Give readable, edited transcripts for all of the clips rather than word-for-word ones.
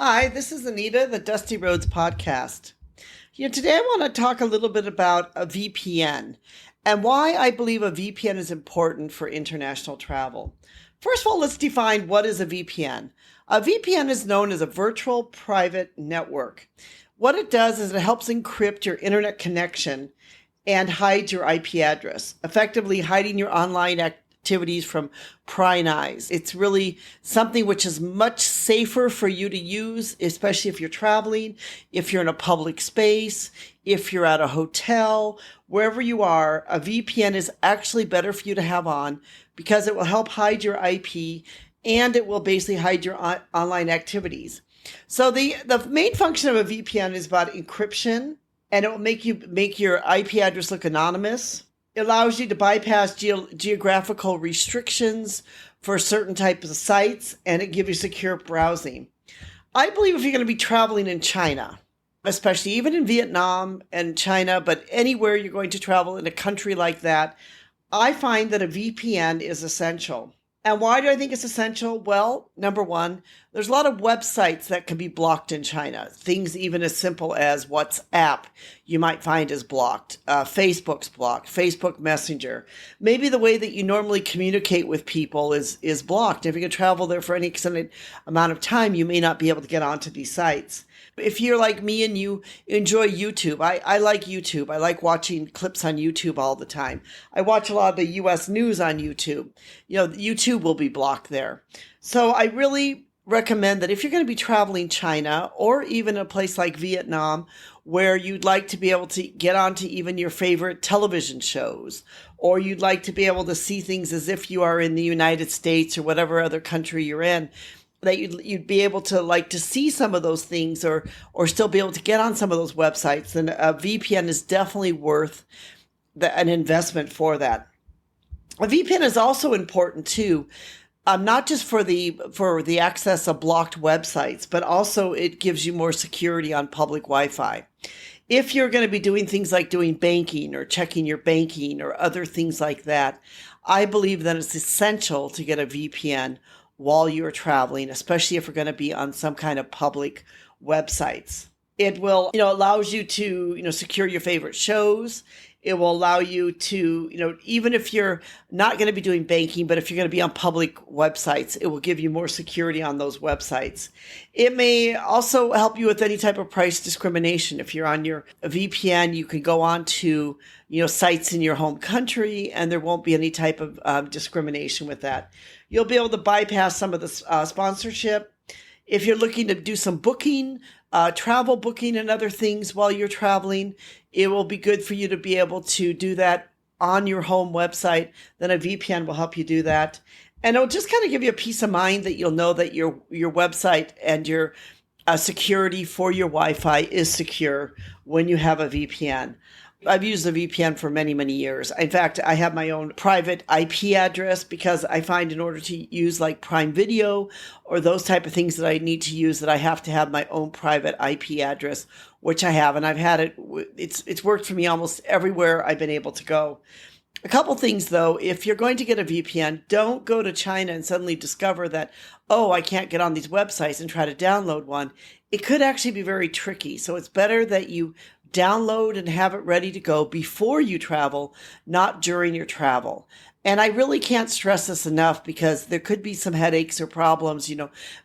Hi, this is Anita, the Dusty Roads podcast. Today I want to talk a little bit about a VPN and why I believe a VPN is important for international travel. First of all, let's define what is a VPN. A VPN is known as a virtual private network. What it does is it helps encrypt your internet connection and hide your IP address, effectively hiding your online activities from prying eyes. It's really something which is much safer for you to use, especially if you're traveling, if you're in a public space, if you're at a hotel, wherever you are. A VPN is actually better for you to have on because it will help hide your IP and it will basically hide your online activities. So the main function of a VPN is about encryption, and it will make your IP address look anonymous. It allows you to bypass geographical restrictions for certain types of sites, and it gives you secure browsing. I believe if you're going to be traveling in China, especially even in Vietnam and China, but anywhere you're going to travel in a country like that, I find that a VPN is essential. And why do I think it's essential? Well, number one, there's a lot of websites that can be blocked in China. Things even as simple as WhatsApp you might find is blocked. Facebook's blocked. Facebook Messenger. Maybe the way that you normally communicate with people is blocked. If you're going to travel there for any extended amount of time, you may not be able to get onto these sites. If you're like me and you enjoy YouTube, I like YouTube. I like watching clips on YouTube all the time. I watch a lot of the U.S. news on YouTube. YouTube will be blocked there. So I really recommend that if you're going to be traveling China or even a place like Vietnam where you'd like to be able to get onto even your favorite television shows, or you'd like to be able to see things as if you are in the United States or whatever other country you're in, that you'd be able to like to see some of those things or still be able to get on some of those websites, then a VPN is definitely worth an investment for that. A VPN is also important too, not just for the access of blocked websites, but also it gives you more security on public Wi-Fi. If you're going to be doing things like doing banking or checking your banking or other things like that, I believe that it's essential to get a VPN while you're traveling, especially if you're going to be on some kind of public websites. It will, allows you to, secure your favorite shows. It will allow you to, even if you're not going to be doing banking, but if you're going to be on public websites, it will give you more security on those websites. It may also help you with any type of price discrimination. If you're on your VPN, you can go on to, sites in your home country, and there won't be any type of discrimination with that. You'll be able to bypass some of the sponsorship. If you're looking to do some booking, travel booking and other things while you're traveling, it will be good for you to be able to do that on your home website. Then a VPN will help you do that. And it'll just kind of give you a peace of mind that you'll know that your website and your security for your Wi-Fi is secure when you have a VPN. I've used the VPN for many, many years. In fact, I have my own private IP address because I find in order to use like Prime Video or those type of things that I need to use, that I have to have my own private IP address, which I have. And I've had it. It's worked for me almost everywhere I've been able to go. A couple things, though. If you're going to get a VPN, don't go to China and suddenly discover that, I can't get on these websites and try to download one. It could actually be very tricky. So it's better that you download and have it ready to go before you travel, not during your travel. And I really can't stress this enough because there could be some headaches or problems.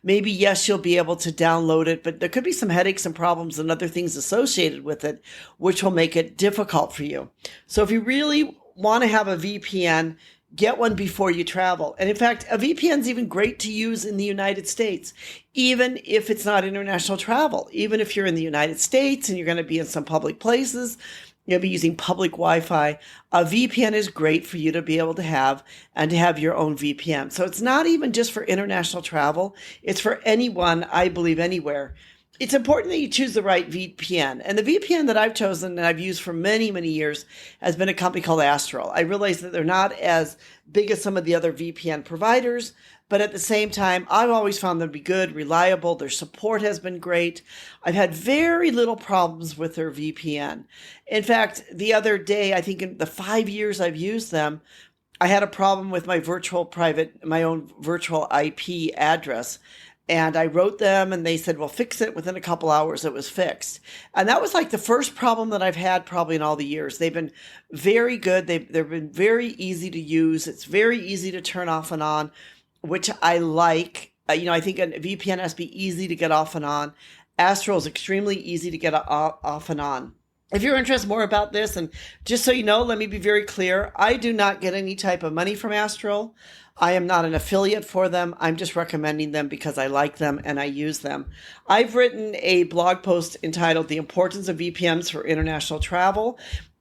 Maybe, yes, you'll be able to download it, but there could be some headaches and problems and other things associated with it, which will make it difficult for you. So if you really want to have a VPN, get one before you travel. And in fact, a VPN is even great to use in the United States, even if it's not international travel. Even if you're in the United States and you're going to be in some public places, you'll be using public Wi-Fi. A VPN is great for you to be able to have and to have your own VPN. So it's not even just for international travel. It's for anyone, I believe, anywhere. It's important that you choose the right VPN. And the VPN that I've chosen and I've used for many, many years has been a company called Astral. I realize that they're not as big as some of the other VPN providers, but at the same time, I've always found them to be good, reliable. Their support has been great. I've had very little problems with their VPN. In fact, the other day, I think in the 5 years I've used them, I had a problem with my own virtual IP address. And I wrote them and they said, well, fix it. Within a couple hours, it was fixed. And that was like the first problem that I've had probably in all the years. They've been very good. They've been very easy to use. It's very easy to turn off and on, which I like. I think a VPN has to be easy to get off and on. Astral is extremely easy to get off and on. If you're interested more about this, and just so you know, let me be very clear, I do not get any type of money from Astral. I am not an affiliate for them. I'm just recommending them because I like them and I use them. I've written a blog post entitled The Importance of VPNs for International Travel.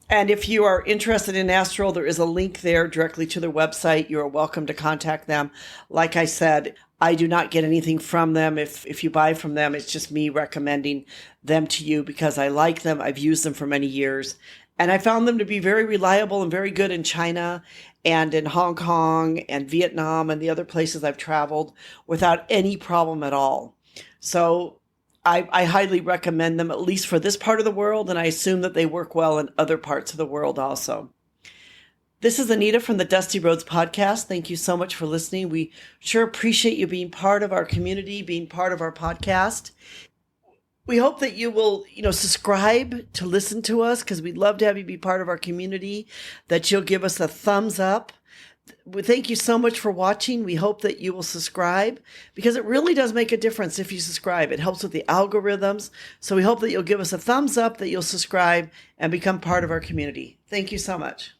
And if you are interested in Astral, there is a link there directly to their website. You are welcome to contact them. Like I said, I do not get anything from them. If you buy from them, it's just me recommending them to you because I like them. I've used them for many years. And I found them to be very reliable and very good in China and in Hong Kong and Vietnam and the other places I've traveled without any problem at all. So I highly recommend them, at least for this part of the world, and I assume that they work well in other parts of the world also. This is Anita from the Dusty Roads Podcast. Thank you so much for listening. We sure appreciate you being part of our community, being part of our podcast. We hope that you will, subscribe to listen to us because we'd love to have you be part of our community, that you'll give us a thumbs up. We thank you so much for watching. We hope that you will subscribe because it really does make a difference if you subscribe. It helps with the algorithms. So we hope that you'll give us a thumbs up, that you'll subscribe and become part of our community. Thank you so much.